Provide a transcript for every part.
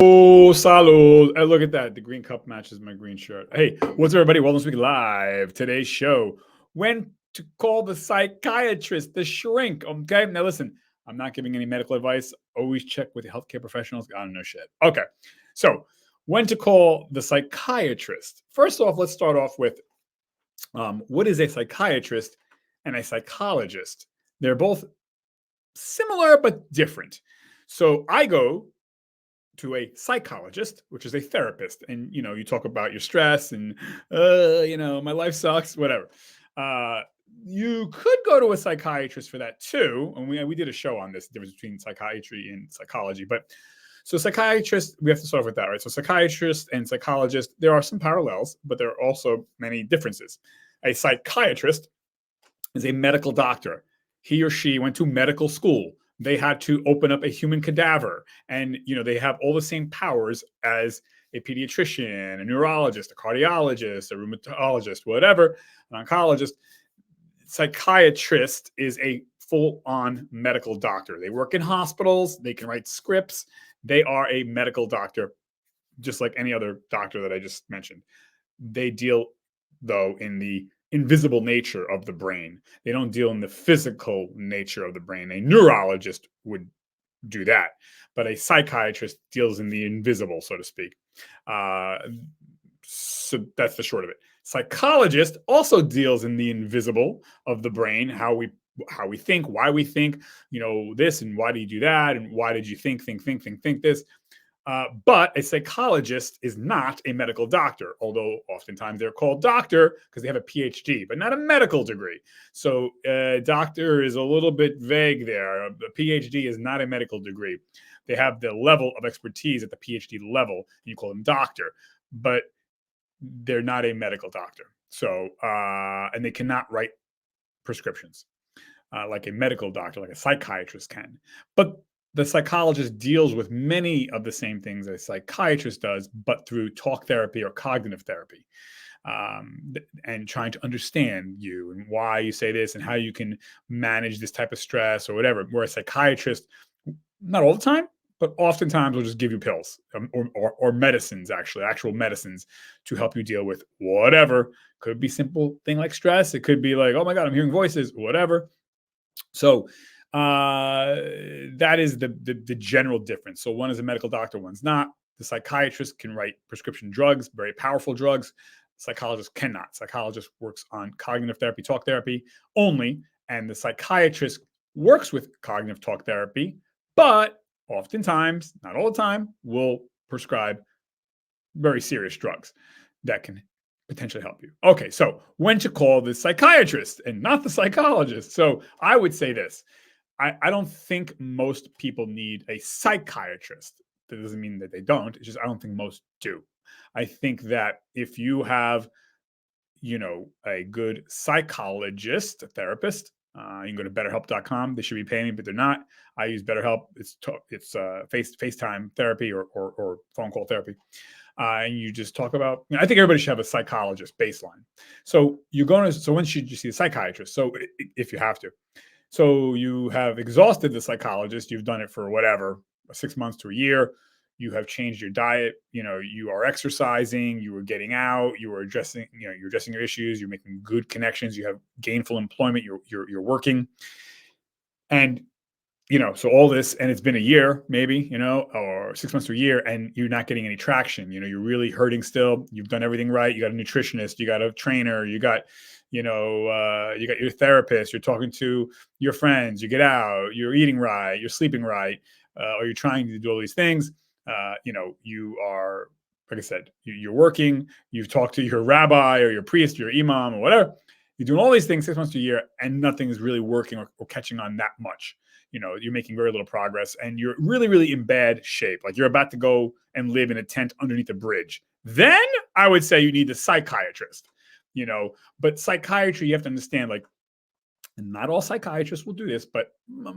Oh, salud. Hey, look at that. The green cup matches my green shirt. Hey, what's up, everybody? Welcome to Speak Live. Today's show, when to call the psychiatrist, the shrink. Okay, now listen, I'm not giving any medical advice. Always check with the healthcare professionals. I don't know shit. Okay, so when to call the psychiatrist. First off, let's start off with what is a psychiatrist and a psychologist? They're both similar but different. So I go to a psychologist, which is a therapist, and you talk about your stress and my life sucks, whatever. Uh, you could go to a psychiatrist for that too, and we did a show on this, the difference between psychiatry and psychology. But so psychiatrist, we have to start with that, right? So psychiatrist and psychologist, there are some parallels, but there are also many differences. A psychiatrist is a medical doctor. He or she went to medical school. They had to open up a human cadaver, and they have all the same powers as a pediatrician, a neurologist, a cardiologist, a rheumatologist, whatever, an oncologist. Psychiatrist is a full-on medical doctor. They work in hospitals. They can write scripts. They are a medical doctor, just like any other doctor that I just mentioned. They deal, though, in the invisible nature of the brain. They don't deal in the physical nature of the brain. A neurologist would do that, but a psychiatrist deals in the invisible, so to speak. So that's the short of it. Psychologist also deals in the invisible of the brain, how we think, why we think, this, and why do you do that, and why did you think this. But a psychologist is not a medical doctor, although oftentimes they're called doctor because they have a PhD, but not a medical degree. So doctor is a little bit vague there. A PhD is not a medical degree. They have the level of expertise at the PhD level, and you call them doctor, but they're not a medical doctor. So, and they cannot write prescriptions like a medical doctor, like a psychiatrist can. But the psychologist deals with many of the same things a psychiatrist does, but through talk therapy or cognitive therapy, and trying to understand you and why you say this and how you can manage this type of stress or whatever. Where a psychiatrist, not all the time, but oftentimes will just give you pills or medicines, actual medicines to help you deal with whatever. Could be simple thing like stress. It could be like, oh my God, I'm hearing voices, whatever. So that is the general difference. So one is a medical doctor, one's not. The psychiatrist can write prescription drugs, very powerful drugs. Psychologist cannot. Psychologist works on cognitive therapy, talk therapy only, and the psychiatrist works with cognitive talk therapy, but oftentimes, not all the time, will prescribe very serious drugs that can potentially help you. Okay, so when to call the psychiatrist and not the psychologist. So I would say this. I don't think most people need a psychiatrist. That doesn't mean that they don't. It's just I don't think most do. I think that if you have, a good psychologist, a therapist, you can go to BetterHelp.com. They should be paying me, but they're not. I use BetterHelp. It's FaceTime therapy or phone call therapy. And you just talk about, I think everybody should have a psychologist baseline. So so when should you see a psychiatrist? So if you have to. So you have exhausted the psychologist. You've done it for whatever, 6 months to a year. You have changed your diet. You are exercising. You are getting out. You are addressing. You're addressing your issues. You're making good connections. You have gainful employment. You're working, and so all this, and it's been a year, maybe, or 6 months to a year, and you're not getting any traction. You're really hurting still. You've done everything right. You got a nutritionist. You got a trainer. You got you got your therapist, you're talking to your friends, you get out, you're eating right, you're sleeping right, or you're trying to do all these things. You are, like I said, you're working, you've talked to your rabbi or your priest, your imam or whatever. You're doing all these things 6 months to a year and nothing is really working or catching on that much. You're making very little progress and you're really, really in bad shape. Like you're about to go and live in a tent underneath a bridge. Then I would say you need a psychiatrist. But psychiatry, you have to understand, like, not all psychiatrists will do this, but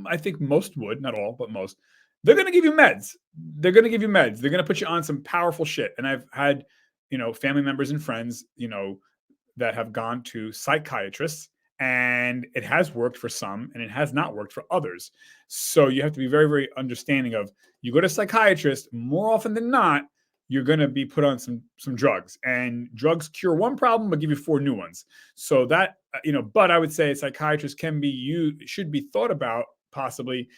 I think most would, not all, but most. They're going to give you meds. They're going to put you on some powerful shit. And I've had, family members and friends, that have gone to psychiatrists and it has worked for some and it has not worked for others. So you have to be very, very understanding of, you go to a psychiatrist, more often than not, you're going to be put on some drugs, and drugs cure one problem but give you four new ones. So that, but I would say a psychiatrist should be thought about possibly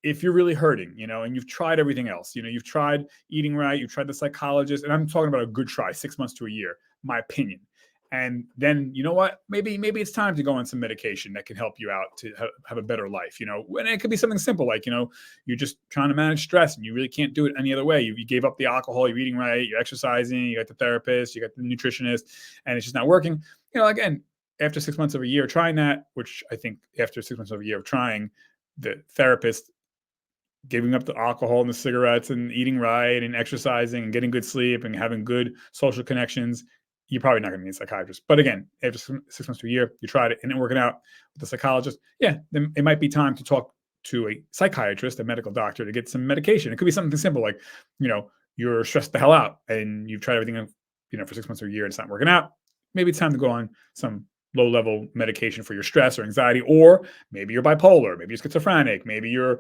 if you're really hurting, and you've tried everything else. You've tried eating right, you've tried the psychologist, and I'm talking about a good try, 6 months to a year, my opinion. And then, you know what, maybe it's time to go on some medication that can help you out to have a better life. And it could be something simple, like, you're just trying to manage stress and you really can't do it any other way. You gave up the alcohol, you're eating right, you're exercising, you got the therapist, you got the nutritionist, and it's just not working. Again, after 6 months of a year trying that, which I think after 6 months of a year of trying, the therapist giving up the alcohol and the cigarettes and eating right and exercising and getting good sleep and having good social connections, you're probably not going to need a psychiatrist. But again, after 6 months to a year, you tried it and it working out with the psychologist, then it might be time to talk to a psychiatrist, a medical doctor, to get some medication. It could be something simple like, you're stressed the hell out and you've tried everything, for 6 months or a year and it's not working out. Maybe it's time to go on some low-level medication for your stress or anxiety, or maybe you're bipolar, maybe you're schizophrenic, maybe you're,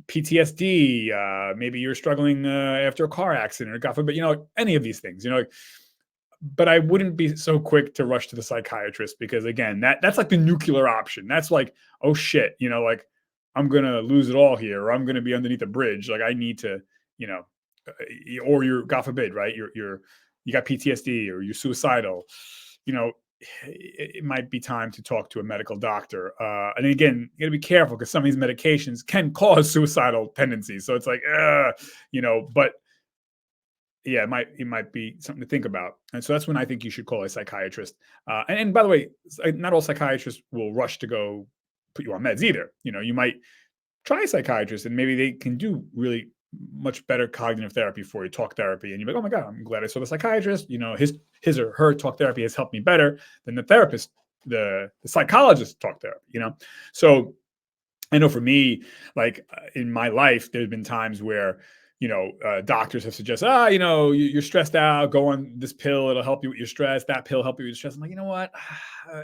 PTSD, maybe you're struggling after a car accident, or God forbid, any of these things, But I wouldn't be so quick to rush to the psychiatrist, because again, that's like the nuclear option. That's like, oh shit, like I'm gonna lose it all here, or I'm gonna be underneath a bridge. Like I need to, or you're, God forbid, right? You got PTSD or you're suicidal, it might be time to talk to a medical doctor. And again, you got to be careful, because some of these medications can cause suicidal tendencies. So it's like, but yeah, it might be something to think about. And so that's when I think you should call a psychiatrist. And by the way, not all psychiatrists will rush to go put you on meds either. You might try a psychiatrist and maybe they can do really much better cognitive therapy for you, talk therapy. And you're like, oh my God, I'm glad I saw the psychiatrist. His or her talk therapy has helped me better than the therapist, the psychologist talk therapy, So I know for me, like in my life, there's been times where, doctors have suggested, you're stressed out, go on this pill, it'll help you with your stress. That pill help you with your stress. I'm like, you know what? I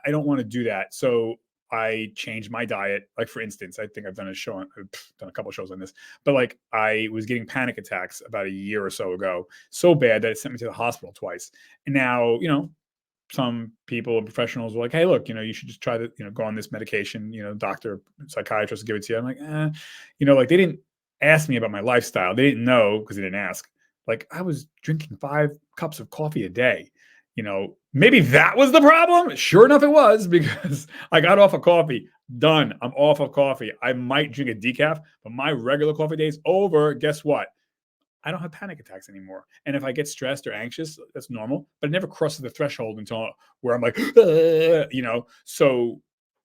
don't want to do that. So I changed my diet. Like, for instance, I think I've done a couple of shows on this, but like I was getting panic attacks about a year or so ago, so bad that it sent me to the hospital twice. And now, some people, professionals were like, hey, look, you should just try to, go on this medication, doctor, psychiatrist give it to you. I'm like, like they didn't ask me about my lifestyle. They didn't know, because they didn't ask. Like I was drinking 5 cups of coffee a day. Maybe that was the problem. Sure enough, it was, because I got off of coffee. Done. I'm off of coffee. I might drink a decaf, but my regular coffee day is over. Guess what? I don't have panic attacks anymore. And if I get stressed or anxious, that's normal, but it never crosses the threshold until where I'm like, So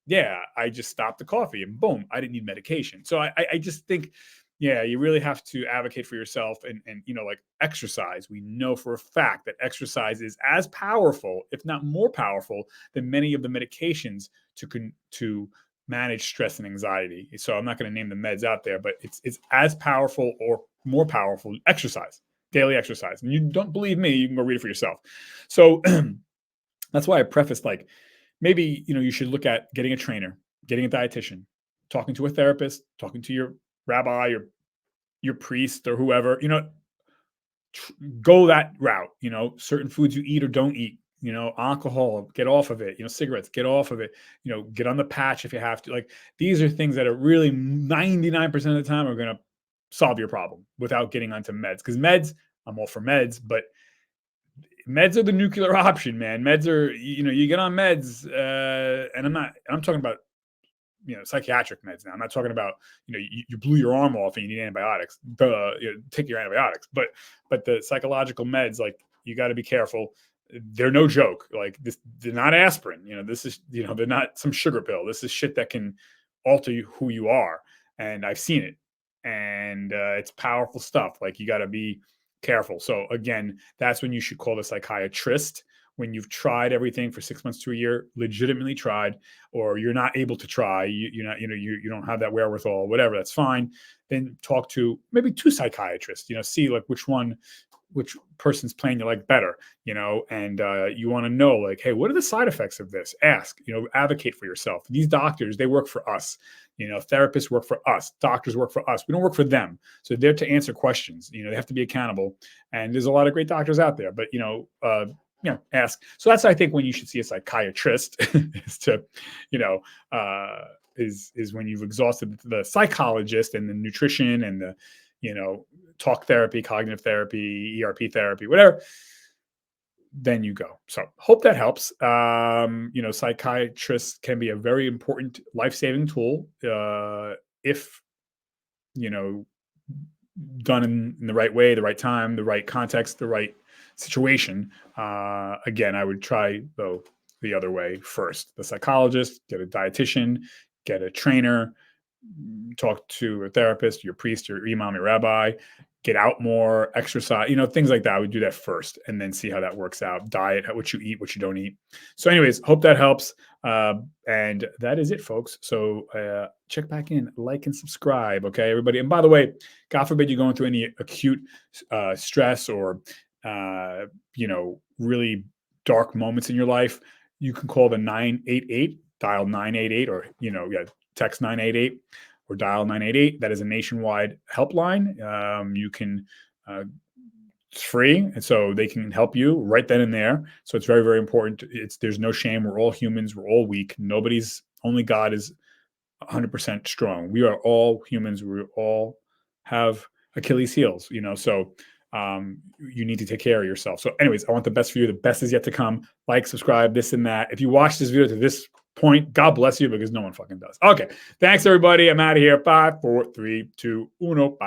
yeah, I just stopped the coffee and boom, I didn't need medication. So I just think, yeah, you really have to advocate for yourself and like exercise. We know for a fact that exercise is as powerful, if not more powerful, than many of the medications to manage stress and anxiety. So I'm not going to name the meds out there, but it's as powerful or more powerful exercise, daily exercise. And you don't believe me, you can go read it for yourself. So that's why I prefaced, like, maybe, you should look at getting a trainer, getting a dietitian, talking to a therapist, talking to your rabbi or your priest or whoever, go that route. Certain foods you eat or don't eat, alcohol, get off of it, cigarettes, get off of it, get on the patch if you have to. Like, these are things that are really 99% of the time are going to solve your problem without getting onto meds. Because meds, I'm all for meds, but meds are the nuclear option, man. Meds are, you get on meds, and I'm talking about, psychiatric meds now. I'm not talking about, you blew your arm off and you need antibiotics. Take your antibiotics. But the psychological meds, like, you got to be careful. They're no joke. Like this, they're not aspirin. This is, they're not some sugar pill. This is shit that can alter who you are. And I've seen it. And it's powerful stuff. Like, you got to be careful. So again, that's when you should call the psychiatrist, when you've tried everything for 6 months to a year, legitimately tried, or you're not able to try, you're not, you don't have that wherewithal, whatever, that's fine. Then talk to maybe 2 psychiatrists, see like which person's plan you like better, and you want to know, like, hey, what are the side effects of this? Ask, advocate for yourself. These doctors, they work for us. Therapists work for us. Doctors work for us. We don't work for them. So they're to answer questions. They have to be accountable. And there's a lot of great doctors out there, but, ask. So that's, I think, when you should see a psychiatrist is to, is when you've exhausted the psychologist and the nutrition and the, talk therapy, cognitive therapy, ERP therapy, whatever, then you go. So hope that helps. Psychiatrists can be a very important life-saving tool if, done in the right way, the right time, the right context, the right situation. Again, I would try, though, the other way first. The psychologist, get a dietitian, get a trainer, talk to a therapist, your priest, your imam, your rabbi, get out more, exercise, things like that. I would do that first and then see how that works out. Diet, what you eat, what you don't eat. So anyways, hope that helps. And that is it, folks. So check back in, like and subscribe. Okay, everybody. And by the way, God forbid you're going through any acute stress or, really dark moments in your life, you can call the 988, dial 988, or, text 988 or dial 988. That is a nationwide helpline. You can, it's free. And so they can help you right then and there. So it's very, very important. There's no shame. We're all humans. We're all weak. Only God is 100% strong. We are all humans. We all have Achilles heels, so you need to take care of yourself. So anyways, I want the best for you. The best is yet to come. Like, subscribe, this and that. If you watch this video to this point, God bless you, because no one fucking does. Okay. Thanks, everybody. I'm out of here. 5, 4, 3, 2, 1. Bye.